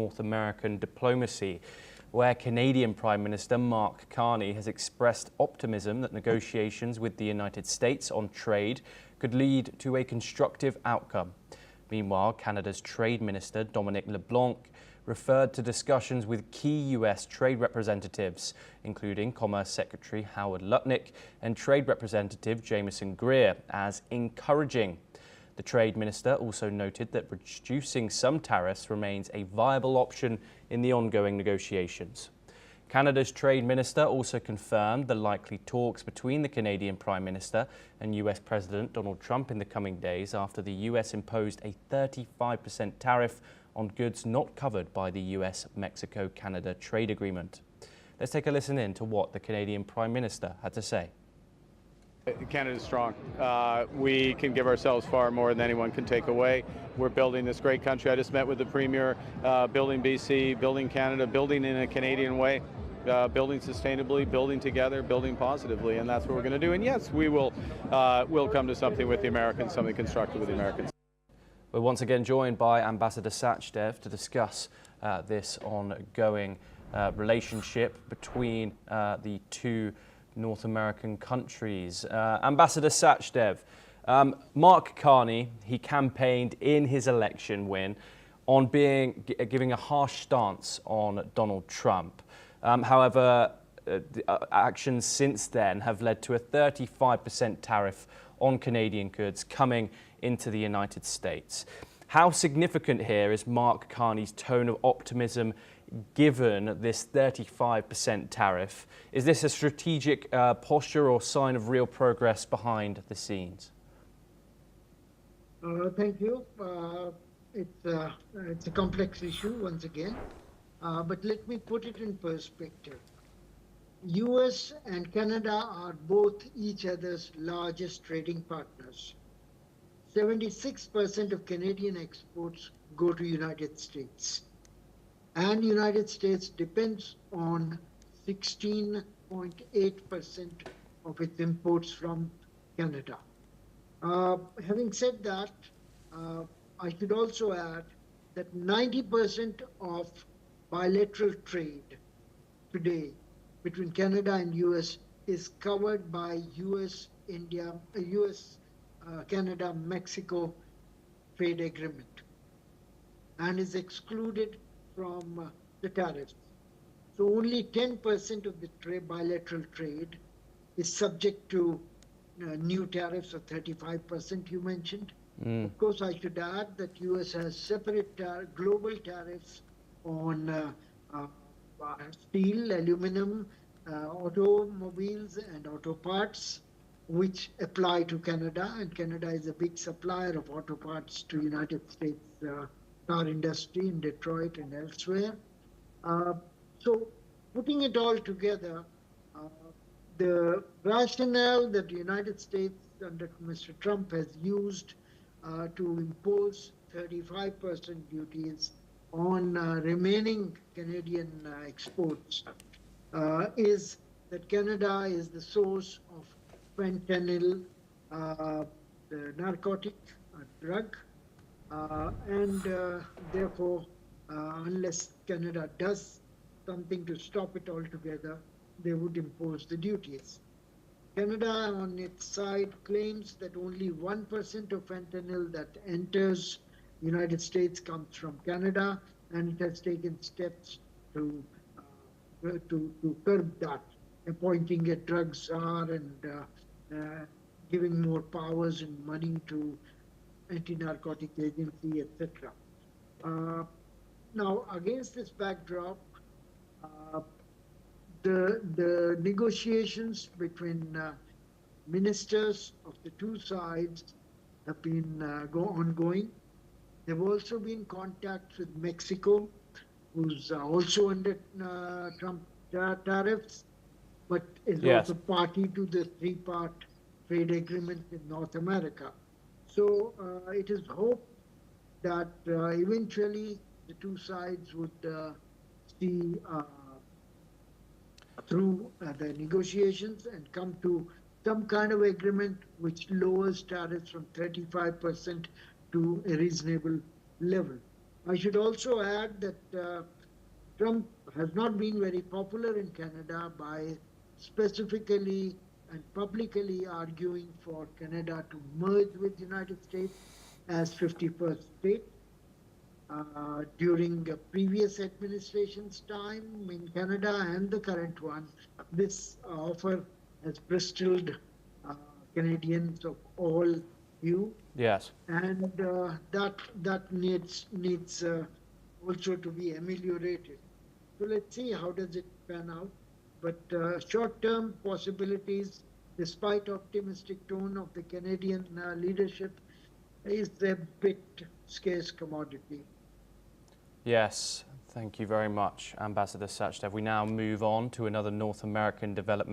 North American diplomacy, where Canadian Prime Minister Mark Carney has expressed optimism that negotiations with the United States on trade could lead to a constructive outcome. Meanwhile, Canada's Trade Minister Dominic LeBlanc referred to discussions with key U.S. trade representatives, including Commerce Secretary Howard Lutnick and Trade Representative Jameson Greer, as encouraging. The Trade Minister also noted that reducing some tariffs remains a viable option in the ongoing negotiations. Canada's Trade Minister also confirmed the likely talks between the Canadian Prime Minister and US President Donald Trump in the coming days after the US imposed a 35% tariff on goods not covered by the US-Mexico-Canada trade agreement. Let's take a listen in to what the Canadian Prime Minister had to say. Canada's strong. We can give ourselves far more than anyone can take away. We're building this great country. I just met with the Premier, building BC, building Canada, building in a Canadian way, building sustainably, building together, building positively, and that's what we're going to do. And yes, we will we'll come to something with the Americans, something constructive with the Americans. We're once again joined by Ambassador Sachdev to discuss this ongoing relationship between the two North American countries. Ambassador Sachdev, Mark Carney, he campaigned in his election win on giving a harsh stance on Donald Trump. However, actions since then have led to a 35% tariff on Canadian goods coming into the United States. How significant here is Mark Carney's tone of optimism given this 35% tariff? Is this a strategic posture or sign of real progress behind the scenes? Thank you. It's a complex issue once again, but let me put it in perspective. US and Canada are both each other's largest trading partners. 76% of Canadian exports go to United States. And United States depends on 16.8% of its imports from Canada. Having said that, I should also add that 90% of bilateral trade today between Canada and US is covered by Canada-Mexico trade agreement and is excluded from the tariffs. So only 10% of the bilateral trade is subject to new tariffs of 35% you mentioned. Of course, I should add that US has separate global tariffs on steel, aluminum, automobiles and auto parts, which apply to Canada, and Canada is a big supplier of auto parts to United States car industry in Detroit and elsewhere. So putting it all together, the rationale that the United States under Mr. Trump has used to impose 35% duties on remaining Canadian exports is that Canada is the source of fentanyl, the narcotic drug, and therefore, unless Canada does something to stop it altogether, they would impose the duties. Canada, on its side, claims that only 1% of fentanyl that enters the United States comes from Canada, and it has taken steps to curb that, appointing a drug czar and giving more powers and money to anti-narcotic agency, etc. Now, against this backdrop, the negotiations between ministers of the two sides have been ongoing. There have also been contacts with Mexico, who's also under Trump tariffs, but is also party to the three-part trade agreement in North America. So it is hoped that eventually the two sides would see through the negotiations and come to some kind of agreement which lowers tariffs from 35% to a reasonable level. I should also add that Trump has not been very popular in Canada by specifically and publicly arguing for Canada to merge with the United States as 51st state. During the previous administration's time in Canada and the current one, this offer has bristled Canadians of all hue. Yes. And that needs also to be ameliorated. So let's see how does it pan out. But short-term possibilities, despite optimistic tone of the Canadian leadership, is a bit scarce commodity. Yes, thank you very much, Ambassador Sachdev. We now move on to another North American development.